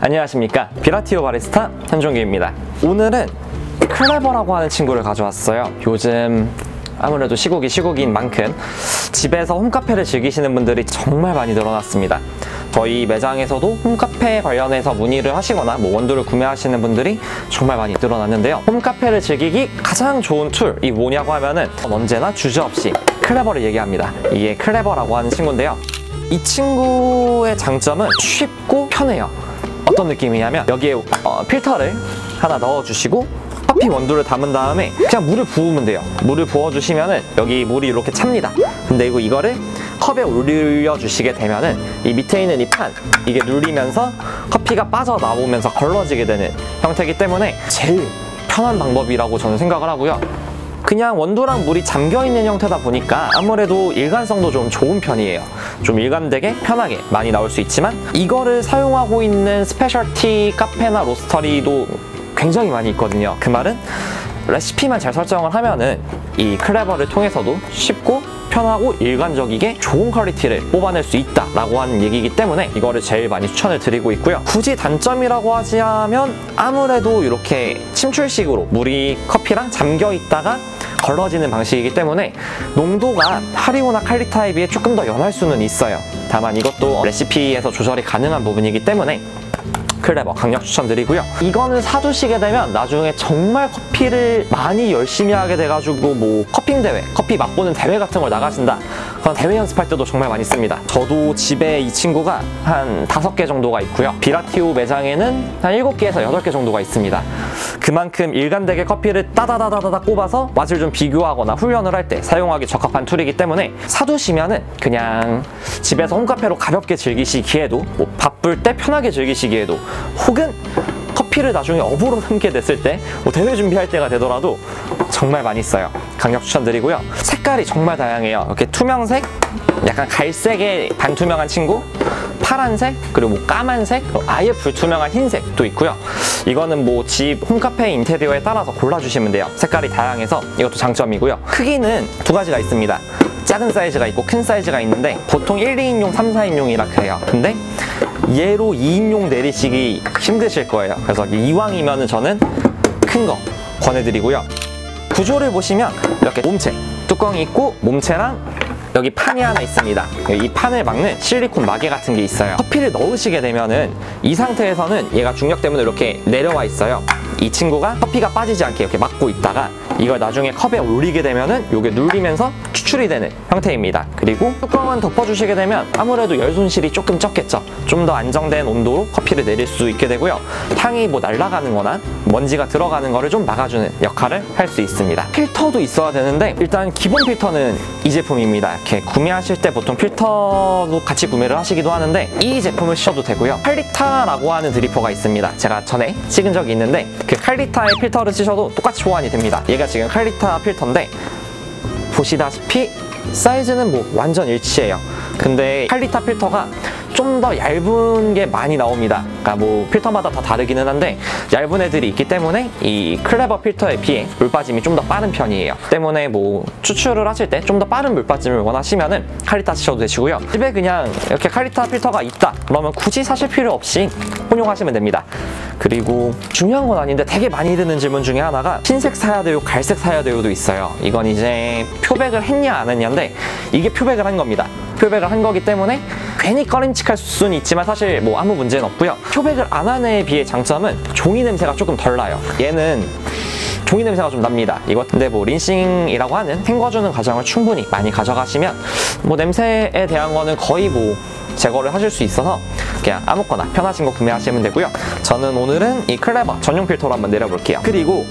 안녕하십니까, 비라티오 바리스타 현종기입니다. 오늘은 클레버라고 하는 친구를 가져왔어요. 요즘 아무래도 시국인 만큼 집에서 홈카페를 즐기시는 분들이 정말 많이 늘어났습니다. 저희 매장에서도 홈카페 관련해서 문의를 하시거나 원두를 구매하시는 분들이 정말 많이 늘어났는데요. 홈카페를 즐기기 가장 좋은 툴이 뭐냐고 하면은 언제나 주저없이 클레버를 얘기합니다. 이게 클레버라고 하는 친구인데요. 이 친구의 장점은 쉽고 편해요. 어떤 느낌이냐면 여기에 필터를 하나 넣어주시고 커피 원두를 담은 다음에 그냥 물을 부으면 돼요. 물을 부어주시면은 여기 물이 이렇게 찹니다. 근데 이거를 컵에 올려주시게 되면은 이 밑에 있는 이 판, 이게 눌리면서 커피가 빠져나오면서 걸러지게 되는 형태이기 때문에 제일 편한 방법이라고 저는 생각을 하고요. 그냥 원두랑 물이 잠겨있는 형태다 보니까 아무래도 일관성도 좀 좋은 편이에요. 좀 일관되게 편하게 많이 나올 수 있지만 이거를 사용하고 있는 스페셜티 카페나 로스터리도 굉장히 많이 있거든요. 그 말은 레시피만 잘 설정을 하면은 이 클레버를 통해서도 쉽고 편하고 일관적이게 좋은 퀄리티를 뽑아낼 수 있다라고 하는 얘기이기 때문에 이거를 제일 많이 추천을 드리고 있고요. 굳이 단점이라고 하자면 아무래도 이렇게 침출식으로 물이 커피랑 잠겨 있다가 걸러지는 방식이기 때문에 농도가 하리오나 칼리타에 비해 조금 더 연할 수는 있어요. 다만 이것도 레시피에서 조절이 가능한 부분이기 때문에 클레버 강력 추천드리고요. 이거는 사두시게 되면 나중에 정말 커피를 많이 열심히 하게 돼가지고 뭐 커핑 대회, 커피 맛보는 대회 같은 걸 나가신다, 그런 대회 연습할 때도 정말 많이 씁니다. 저도 집에 이 친구가 한 5개 정도가 있고요. 비라티오 매장에는 한 7개에서 8개 정도가 있습니다. 그만큼 일관되게 커피를 따다다다다 꼽아서 맛을 좀 비교하거나 훈련을 할 때 사용하기 적합한 툴이기 때문에 사두시면은 그냥 집에서 홈카페로 가볍게 즐기시기에도, 뭐 바쁠 때 편하게 즐기시기에도, 혹은 커피를 나중에 업으로 삼게 됐을 때 뭐 대회 준비할 때가 되더라도 정말 많이 써요. 강력 추천드리고요. 색깔이 정말 다양해요. 이렇게 투명색, 약간 갈색의 반투명한 친구, 파란색, 그리고 뭐 까만색, 아예 불투명한 흰색도 있고요. 이거는 뭐 집 홈카페 인테리어에 따라서 골라주시면 돼요. 색깔이 다양해서 이것도 장점이고요. 크기는 2가지가 있습니다. 작은 사이즈가 있고 큰 사이즈가 있는데 보통 1, 2인용, 3, 4인용이라 그래요. 근데 얘로 2인용 내리시기 힘드실 거예요. 그래서 이왕이면은 저는 큰 거 권해드리고요. 구조를 보시면 이렇게 몸체, 뚜껑이 있고 몸체랑 여기 판이 하나 있습니다. 이 판을 막는 실리콘 마개 같은 게 있어요. 커피를 넣으시게 되면은 이 상태에서는 얘가 중력 때문에 이렇게 내려와 있어요. 이 친구가 커피가 빠지지 않게 이렇게 막고 있다가 이걸 나중에 컵에 올리게 되면은 이게 눌리면서 추출이 되는 형태입니다. 그리고 뚜껑은 덮어주시게 되면 아무래도 열 손실이 조금 적겠죠. 좀 더 안정된 온도로 커피를 내릴 수 있게 되고요. 향이 뭐 날아가는 거나 먼지가 들어가는 거를 좀 막아주는 역할을 할 수 있습니다. 필터도 있어야 되는데 일단 기본 필터는 이 제품입니다. 이렇게 구매하실 때 보통 필터도 같이 구매를 하시기도 하는데 이 제품을 쓰셔도 되고요. 칼리타라고 하는 드리퍼가 있습니다. 제가 전에 찍은 적이 있는데 그 칼리타의 필터를 쓰셔도 똑같이 호환이 됩니다. 얘가 지금 칼리타 필터인데 보시다시피 사이즈는 뭐 완전 일치해요. 근데 칼리타 필터가 좀 더 얇은 게 많이 나옵니다. 그러니까 뭐 필터마다 다 다르기는 한데 얇은 애들이 있기 때문에 이 클레버 필터에 비해 물 빠짐이 좀 더 빠른 편이에요. 때문에 뭐 추출을 하실 때 좀 더 빠른 물 빠짐을 원하시면은 칼리타 쓰셔도 되시고요. 집에 그냥 이렇게 칼리타 필터가 있다 그러면 굳이 사실 필요 없이 혼용하시면 됩니다. 그리고 중요한 건 아닌데 되게 많이 드는 질문 중에 하나가 흰색 사야 돼요, 갈색 사야 돼요도 있어요. 이건 이제 표백을 했냐 안 했냐인데 이게 표백을 한 겁니다. 표백을 한 거기 때문에 괜히 꺼림칙할 수는 있지만 사실 뭐 아무 문제는 없고요. 표백을 안 한 애에 비해 장점은 종이 냄새가 조금 덜 나요. 얘는 종이 냄새가 좀 납니다. 이거 근데 뭐 린싱이라고 하는 헹궈주는 과정을 충분히 많이 가져가시면 뭐 냄새에 대한 거는 거의 뭐 제거를 하실 수 있어서 그냥 아무거나 편하신 거 구매하시면 되고요. 저는 오늘은 이 클레버 전용 필터로 한번 내려볼게요. 그리고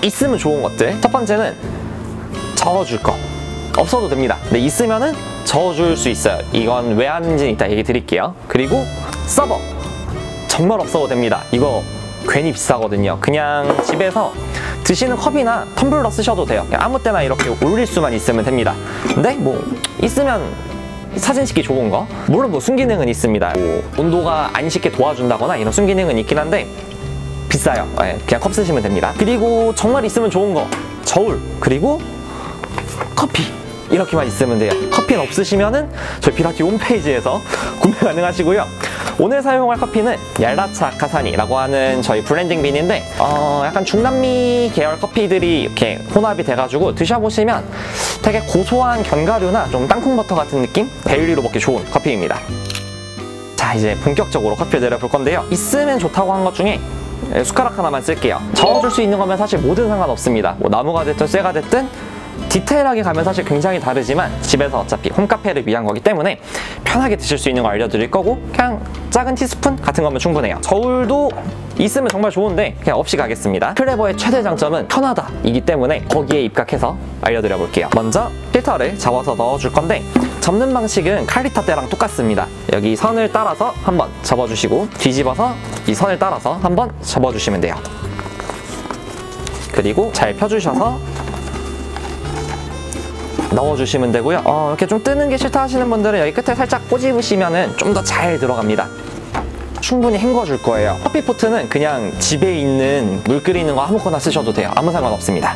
있으면 좋은 것들, 첫 번째는 저어줄 거. 없어도 됩니다. 근데 있으면은 저어줄 수 있어요. 이건 왜 하는지 이따 얘기 드릴게요. 그리고 서버 정말 없어도 됩니다. 이거 괜히 비싸거든요. 그냥 집에서 드시는 컵이나 텀블러 쓰셔도 돼요. 그냥 아무 때나 이렇게 올릴 수만 있으면 됩니다. 근데 뭐 있으면 사진 찍기 좋은 거, 물론 뭐 순기능은 있습니다. 뭐 온도가 안 식게 도와준다거나 이런 순기능은 있긴 한데 비싸요. 네, 그냥 컵 쓰시면 됩니다. 그리고 정말 있으면 좋은 거, 저울, 그리고 커피, 이렇게만 있으면 돼요. 커피는 없으시면은 저희 비라티오 홈페이지에서 구매 가능하시고요. 오늘 사용할 커피는 얄라차 아카사니라고 하는 저희 블렌딩 빈인데 약간 중남미 계열 커피들이 이렇게 혼합이 돼가지고 드셔보시면 되게 고소한 견과류나 좀 땅콩버터 같은 느낌? 데일리로 먹기 좋은 커피입니다. 자, 이제 본격적으로 커피를 내려볼 건데요. 있으면 좋다고 한 것 중에 숟가락 하나만 쓸게요. 저어줄 수 있는 거면 사실 뭐든 상관없습니다. 뭐 나무가 됐든 쇠가 됐든 디테일하게 가면 사실 굉장히 다르지만 집에서 어차피 홈카페를 위한 거기 때문에 편하게 드실 수 있는 거 알려드릴 거고 그냥 작은 티스푼 같은 거면 충분해요. 저울도 있으면 정말 좋은데 그냥 없이 가겠습니다. 크레버의 최대 장점은 편하다 이기 때문에 거기에 입각해서 알려드려 볼게요. 먼저 필터를 잡아서 넣어줄 건데 접는 방식은 칼리타 때랑 똑같습니다. 여기 선을 따라서 한번 접어주시고 뒤집어서 이 선을 따라서 한번 접어주시면 돼요. 그리고 잘 펴주셔서 넣어주시면 되고요. 이렇게 좀 뜨는 게 싫다 하시는 분들은 여기 끝에 살짝 꼬집으시면 좀 더 잘 들어갑니다. 충분히 헹궈줄 거예요. 커피포트는 그냥 집에 있는 물 끓이는 거 아무거나 쓰셔도 돼요. 아무 상관없습니다.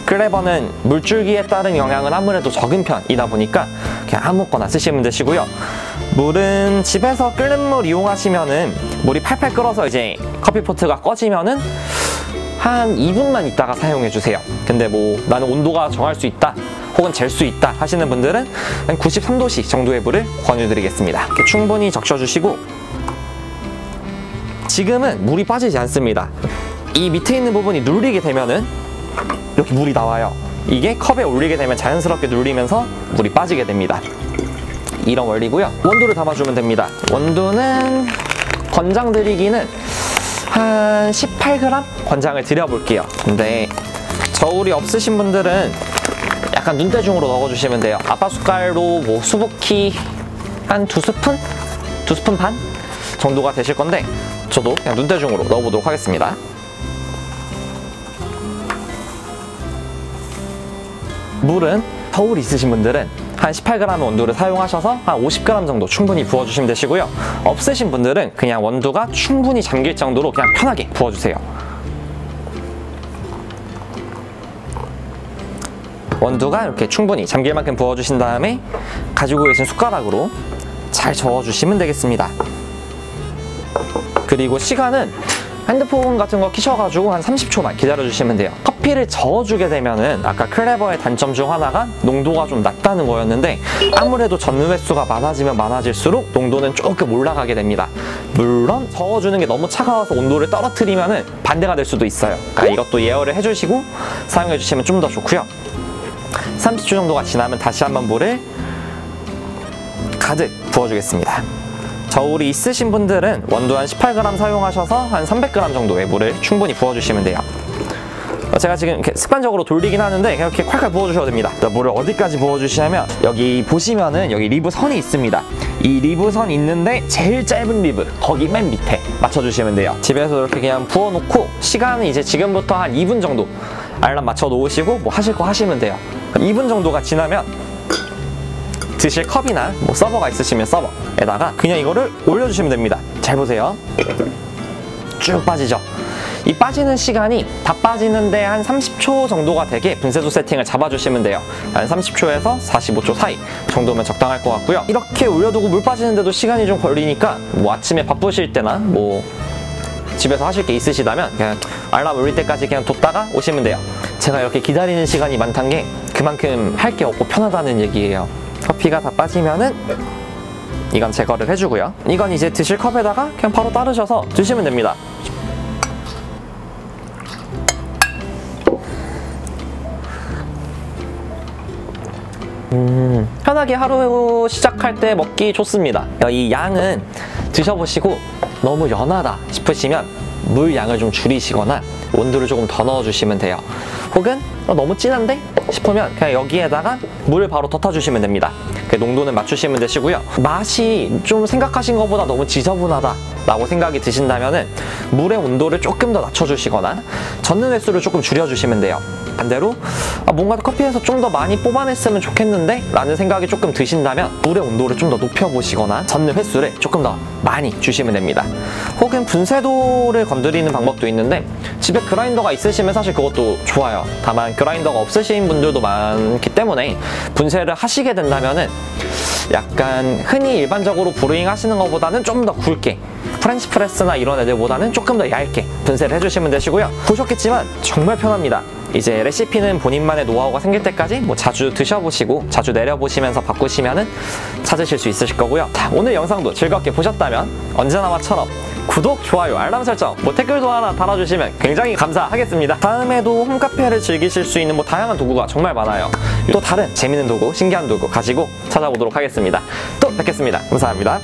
크레버는 물줄기에 따른 영향은 아무래도 적은 편이다 보니까 그냥 아무거나 쓰시면 되시고요. 물은 집에서 끓는 물 이용하시면은 물이 팔팔 끓어서 이제 커피포트가 꺼지면은 한 2분만 있다가 사용해주세요. 근데 뭐 나는 온도가 정할 수 있다 혹은 잴 수 있다 하시는 분들은 한 93도씨 정도의 물을 권유드리겠습니다. 이렇게 충분히 적셔주시고 지금은 물이 빠지지 않습니다. 이 밑에 있는 부분이 눌리게 되면은 이렇게 물이 나와요. 이게 컵에 올리게 되면 자연스럽게 눌리면서 물이 빠지게 됩니다. 이런 원리고요. 원두를 담아주면 됩니다. 원두는 권장 드리기는 한 18g 권장을 드려볼게요. 근데 저울이 없으신 분들은 약간 눈대중으로 넣어주시면 돼요. 아빠 숟갈로 뭐 수북히 한 2스푼? 2스푼 반? 정도가 되실 건데 저도 그냥 눈대중으로 넣어보도록 하겠습니다. 물은 저울이 있으신 분들은 한 18g 원두를 사용하셔서 한 50g 정도 충분히 부어주시면 되시고요. 없으신 분들은 그냥 원두가 충분히 잠길 정도로 그냥 편하게 부어주세요. 원두가 이렇게 충분히 잠길 만큼 부어주신 다음에 가지고 계신 숟가락으로 잘 저어주시면 되겠습니다. 그리고 시간은 핸드폰 같은 거 켜셔가지고 한 30초만 기다려주시면 돼요. 커피를 저어주게 되면은 아까 크레버의 단점 중 하나가 농도가 좀 낮다는 거였는데 아무래도 젓는 횟수가 많아지면 많아질수록 농도는 조금 올라가게 됩니다. 물론 저어주는 게 너무 차가워서 온도를 떨어뜨리면은 반대가 될 수도 있어요. 그러니까 이것도 예열을 해주시고 사용해주시면 좀 더 좋고요. 30초 정도가 지나면 다시 한번 물을 가득 부어주겠습니다. 저울이 있으신 분들은 원두 한 18g 사용하셔서 한 300g 정도의 물을 충분히 부어주시면 돼요. 제가 지금 이렇게 습관적으로 돌리긴 하는데 그냥 이렇게 콸콸 부어주셔도 됩니다. 물을 어디까지 부어주시냐면 여기 보시면은 여기 리브 선이 있습니다. 이 리브 선 있는데 제일 짧은 리브 거기 맨 밑에 맞춰주시면 돼요. 집에서 이렇게 그냥 부어놓고 시간은 이제 지금부터 한 2분 정도 알람 맞춰 놓으시고 뭐 하실 거 하시면 돼요. 2분 정도가 지나면 드실 컵이나 뭐 서버가 있으시면 서버에다가 그냥 이거를 올려주시면 됩니다. 잘 보세요. 쭉 빠지죠? 이 빠지는 시간이 다 빠지는데 한 30초 정도가 되게 분쇄도 세팅을 잡아주시면 돼요. 한 30초에서 45초 사이 정도면 적당할 것 같고요. 이렇게 올려두고 물 빠지는데도 시간이 좀 걸리니까 뭐 아침에 바쁘실 때나 뭐 집에서 하실 게 있으시다면 그냥 알람 울릴 때까지 그냥 뒀다가 오시면 돼요. 제가 이렇게 기다리는 시간이 많다는 게 그만큼 할 게 없고 편하다는 얘기예요. 커피가 다 빠지면은 이건 제거를 해주고요. 이건 이제 드실 컵에다가 그냥 바로 따르셔서 드시면 됩니다. 편하게 하루 시작할 때 먹기 좋습니다. 이 양은 드셔보시고 너무 연하다 싶으시면 물 양을 좀 줄이시거나 원두를 조금 더 넣어주시면 돼요. 혹은 너무 진한데 싶으면 그냥 여기에다가 물을 바로 더 타주시면 됩니다. 농도는 맞추시면 되시고요. 맛이 좀 생각하신 것보다 너무 지저분하다 라고 생각이 드신다면은 물의 온도를 조금 더 낮춰주시거나 젓는 횟수를 조금 줄여주시면 돼요. 반대로 뭔가 커피에서 좀 더 많이 뽑아냈으면 좋겠는데 라는 생각이 조금 드신다면 물의 온도를 좀 더 높여보시거나 젓는 횟수를 조금 더 많이 주시면 됩니다. 혹은 분쇄도를 건드리는 방법도 있는데 집에 그라인더가 있으시면 사실 그것도 좋아요. 다만 그라인더가 없으신 분들도 많기 때문에 분쇄를 하시게 된다면은 약간 흔히 일반적으로 브루잉 하시는 것보다는 좀 더 굵게, 프렌치 프레스나 이런 애들보다는 조금 더 얇게 분쇄를 해주시면 되시고요. 보셨겠지만 정말 편합니다. 이제 레시피는 본인만의 노하우가 생길 때까지 뭐 자주 드셔보시고 자주 내려보시면서 바꾸시면은 찾으실 수 있으실 거고요. 자, 오늘 영상도 즐겁게 보셨다면 언제나와처럼 구독, 좋아요, 알람 설정, 댓글도 하나 달아주시면 굉장히 감사하겠습니다. 다음에도 홈카페를 즐기실 수 있는 다양한 도구가 정말 많아요. 또 다른 재밌는 도구, 신기한 도구 가지고 찾아오도록 하겠습니다. 또 뵙겠습니다. 감사합니다.